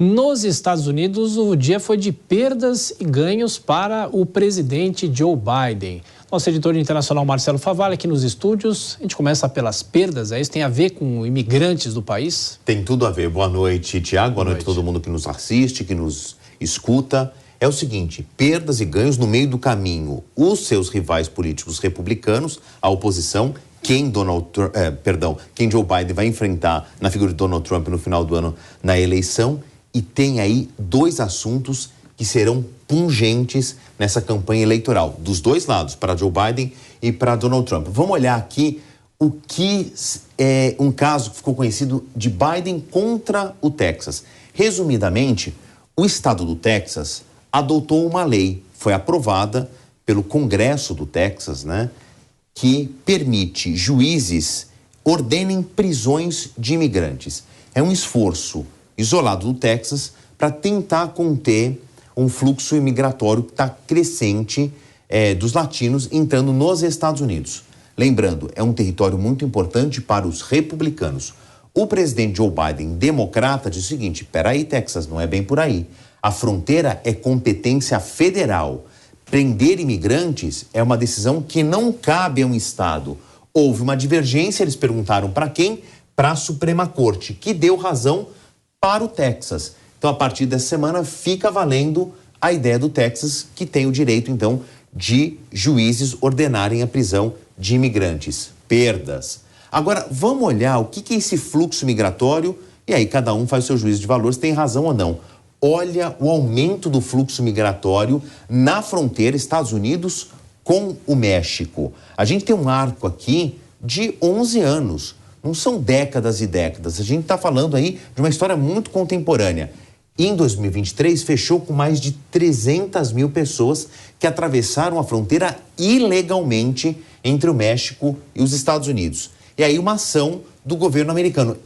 Nos Estados Unidos, o dia foi de perdas e ganhos para o presidente Joe Biden. Nosso editor internacional Marcelo Favalli aqui nos estúdios. A gente começa pelas perdas, isso tem a ver com imigrantes do país? Tem tudo a ver. Boa noite, Tiago. Boa noite a todo mundo que nos assiste, que nos escuta. É o seguinte, perdas e ganhos no meio do caminho. Os seus rivais políticos republicanos, a oposição, quem Joe Biden vai enfrentar na figura de Donald Trump no final do ano na eleição. E tem aí dois assuntos que serão pungentes nessa campanha eleitoral, dos dois lados, para Joe Biden e para Donald Trump. Vamos olhar aqui o que é um caso que ficou conhecido de Biden contra o Texas. Resumidamente, o estado do Texas adotou uma lei, foi aprovada pelo Congresso do Texas, que permite juízes ordenem prisões de imigrantes. É um esforço isolado do Texas para tentar conter um fluxo imigratório que está crescente dos latinos entrando nos Estados Unidos. Lembrando, é um território muito importante para os republicanos. O presidente Joe Biden, democrata, diz o seguinte, peraí, Texas, não é bem por aí. A fronteira é competência federal. Prender imigrantes é uma decisão que não cabe a um estado. Houve uma divergência, eles perguntaram para quem? Para a Suprema Corte, que deu razão para o Texas. Então, a partir dessa semana, fica valendo a ideia do Texas, que tem o direito, então, de juízes ordenarem a prisão de imigrantes. Perdas. Agora, vamos olhar o que é esse fluxo migratório, e aí cada um faz o seu juízo de valor, se tem razão ou não. Olha o aumento do fluxo migratório na fronteira Estados Unidos com o México. A gente tem um arco aqui de 11 anos. Não são décadas e décadas. A gente está falando aí de uma história muito contemporânea. Em 2023, fechou com mais de 300 mil pessoas que atravessaram a fronteira ilegalmente entre o México e os Estados Unidos. E aí uma ação do governo americano.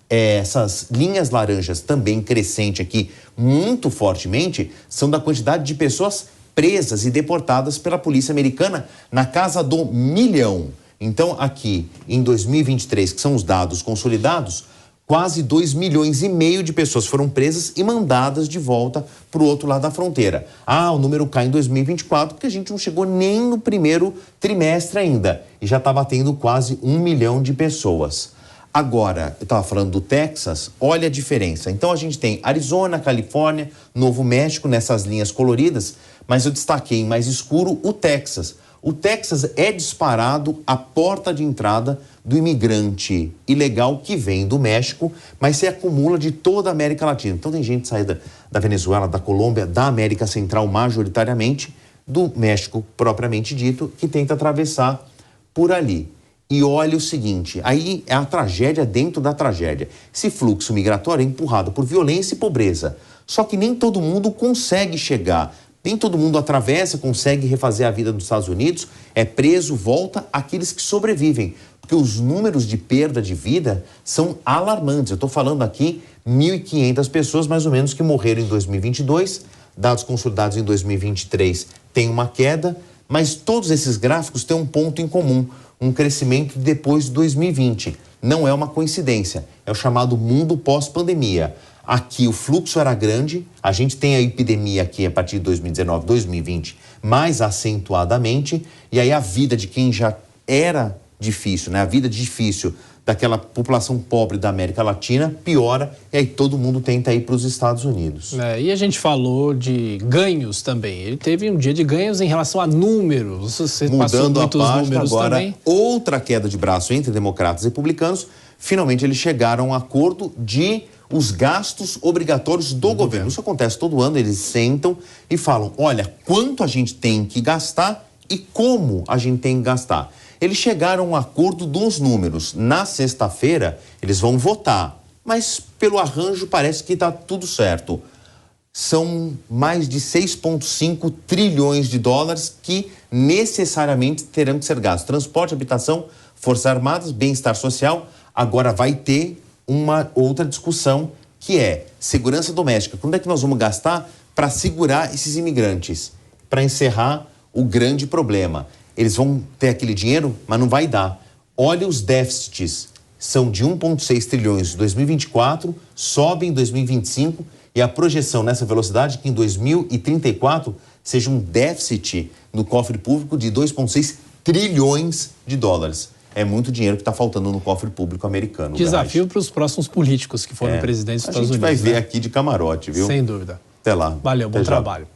Essas linhas laranjas também crescente aqui muito fortemente são da quantidade de pessoas presas e deportadas pela polícia americana na casa do 1 milhão. Então, aqui, em 2023, que são os dados consolidados, quase 2,5 milhões de pessoas foram presas e mandadas de volta para o outro lado da fronteira. O número cai em 2024, porque a gente não chegou nem no primeiro trimestre ainda, e já está batendo quase 1 milhão de pessoas. Agora, eu estava falando do Texas, olha a diferença. Então, a gente tem Arizona, Califórnia, Novo México, nessas linhas coloridas, mas eu destaquei em mais escuro o Texas. O Texas é disparado a porta de entrada do imigrante ilegal que vem do México, mas se acumula de toda a América Latina. Então tem gente saída da Venezuela, da Colômbia, da América Central majoritariamente, do México propriamente dito, que tenta atravessar por ali. E olha o seguinte, aí é a tragédia dentro da tragédia. Esse fluxo migratório é empurrado por violência e pobreza. Só que nem todo mundo consegue chegar. Nem todo mundo atravessa, consegue refazer a vida nos Estados Unidos, é preso, volta, aqueles que sobrevivem. Porque os números de perda de vida são alarmantes. Eu estou falando aqui 1.500 pessoas, mais ou menos, que morreram em 2022. Dados consolidados em 2023 tem uma queda, mas todos esses gráficos têm um ponto em comum, um crescimento depois de 2020. Não é uma coincidência, é o chamado mundo pós-pandemia. Aqui o fluxo era grande, a gente tem a epidemia aqui a partir de 2019, 2020, mais acentuadamente, e aí a vida de quem já era difícil, a vida difícil daquela população pobre da América Latina piora, e aí todo mundo tenta ir para os Estados Unidos. E a gente falou de ganhos também, ele teve um dia de ganhos em relação a números, você passou muitos números agora, também. Outra queda de braço entre democratas e republicanos, finalmente eles chegaram a um acordo de os gastos obrigatórios do governo. Isso acontece todo ano, eles sentam e falam, olha, quanto a gente tem que gastar e como a gente tem que gastar. Eles chegaram a um acordo dos números. Na sexta-feira, eles vão votar, mas pelo arranjo parece que está tudo certo. São mais de 6,5 trilhões de dólares que necessariamente terão que ser gastos. Transporte, habitação, Forças Armadas, bem-estar social. Agora vai ter uma outra discussão, que é segurança doméstica. Quando é que nós vamos gastar para segurar esses imigrantes? Para encerrar o grande problema. Eles vão ter aquele dinheiro, mas não vai dar. Olha os déficits. são de 1,6 trilhões em 2024, sobe em 2025 e a projeção nessa velocidade é que em 2034 seja um déficit no cofre público de 2,6 trilhões de dólares. É muito dinheiro que está faltando no cofre público americano. Desafio para os próximos políticos que forem presidentes dos Estados Unidos. A gente vai ver aqui de camarote, viu? Sem dúvida. Até lá. Valeu, bom trabalho.